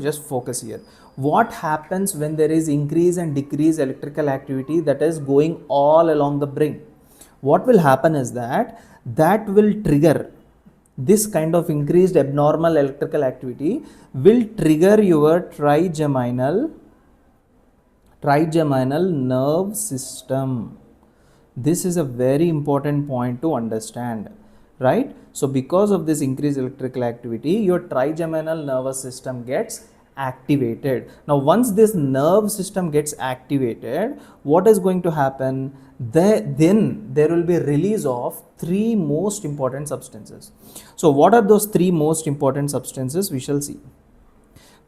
just focus here. What happens when there is increase and decrease electrical activity that is going all along the brain? What will happen is that will trigger this kind of increased abnormal electrical activity will trigger your trigeminal nerve system. This is a very important point to understand, right? So because of this increased electrical activity, your trigeminal nervous system gets activated. Now once this nerve system gets activated, what is going to happen? Then there will be release of three most important substances. So what are those three most important substances? We shall see.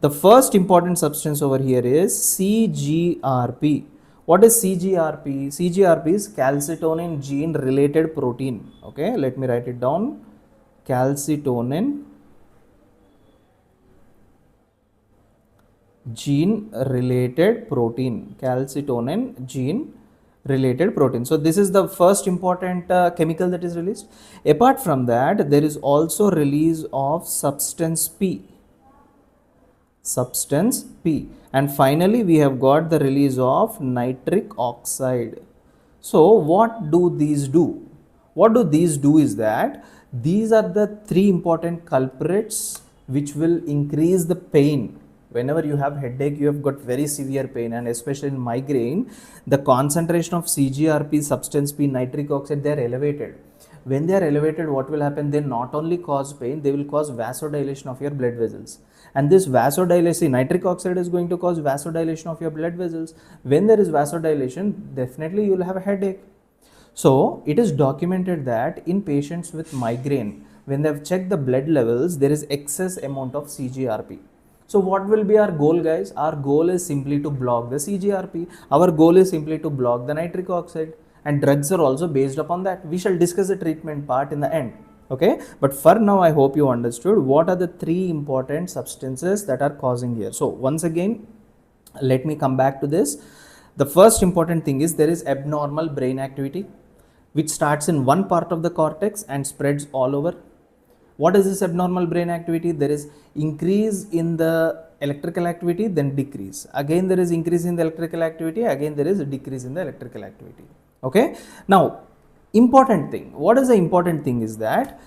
The first important substance over here is CGRP. What is CGRP? CGRP is calcitonin gene related protein. Okay, let me write it down. Calcitonin gene related protein. Calcitonin gene related protein. So this is the first important chemical that is released. Apart from that, there is also release of substance P. And finally we have got the release of nitric oxide. So what do these do? What do these do is that these are the three important culprits which will increase the pain. Whenever you have headache, you have got very severe pain, and especially in migraine, the concentration of CGRP, substance P, nitric oxide, they are elevated. When they are elevated, what will happen? They not only cause pain, they will cause vasodilation of your blood vessels. And this vasodilation, nitric oxide is going to cause vasodilation of your blood vessels. When there is vasodilation, definitely you will have a headache. So it is documented that in patients with migraine, when they have checked the blood levels, there is excess amount of CGRP. So what will be our goal, guys? Our goal is simply to block the CGRP. Our goal is simply to block the nitric oxide, and drugs are also based upon that. We shall discuss the treatment part in the end. Okay, but for now I hope you understood what are the three important substances that are causing here. So once again, let me come back to this. The first important thing is there is abnormal brain activity which starts in one part of the cortex and spreads all over. What is this abnormal brain activity? There is increase in the electrical activity, then decrease. Again there is increase in the electrical activity, again there is a decrease in the electrical activity. Okay, now important thing, what is the important thing is that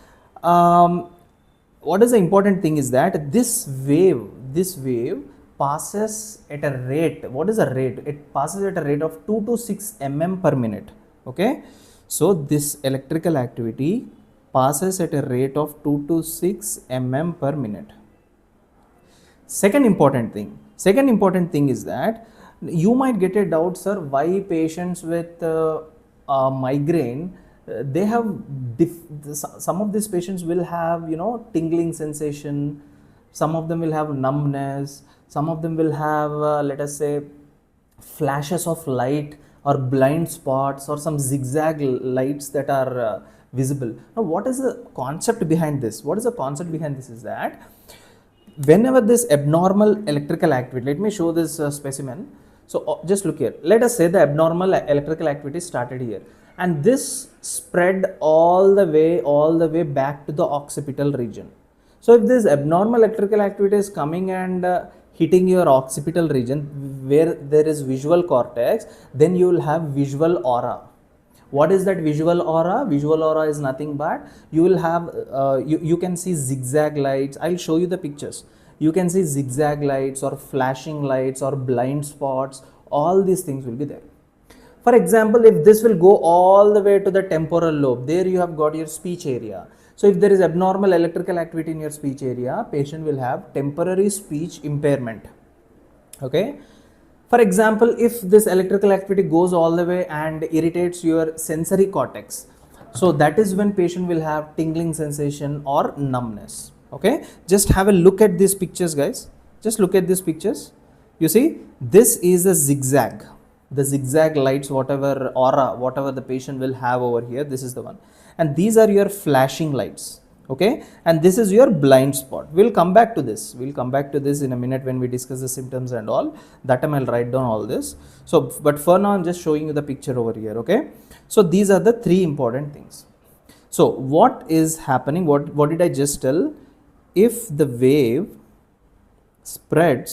this wave passes at a rate. What is the rate? It passes at a rate of 2 to 6 mm per minute. Okay, so this electrical activity passes at a rate of 2 to 6 mm per minute. Second important thing is that you might get a doubt, sir, why patients with migraine, they have some of these patients will have, you know, tingling sensation, some of them will have numbness, some of them will have let us say flashes of light or blind spots or some zigzag lights that are visible. Now what is the concept behind this? Is that whenever this abnormal electrical activity, let me show this specimen. So just look here. Let us say the abnormal electrical activity started here, and this spread all the way back to the occipital region. So if this abnormal electrical activity is coming and hitting your occipital region where there is visual cortex, then you will have visual aura. What is that visual aura? Visual aura is nothing but you will have you can see zigzag lights. I'll show you the pictures. You can see zigzag lights or flashing lights or blind spots. All these things will be there. For example, if this will go all the way to the temporal lobe, there you have got your speech area. So if there is abnormal electrical activity in your speech area, patient will have temporary speech impairment. Okay. For example, if this electrical activity goes all the way and irritates your sensory cortex, so that is when patient will have tingling sensation or numbness. Okay, just have a look at these pictures, guys. Just look at these pictures. You see, this is a zigzag. The zigzag lights, whatever aura, whatever the patient will have over here, this is the one. And these are your flashing lights. Okay, and this is your blind spot. We'll come back to this. We'll come back to this in a minute when we discuss the symptoms and all. That time I'll write down all this. So, but for now I'm just showing you the picture over here. Okay, so these are the three important things. So what is happening? What did I just tell? If the wave spreads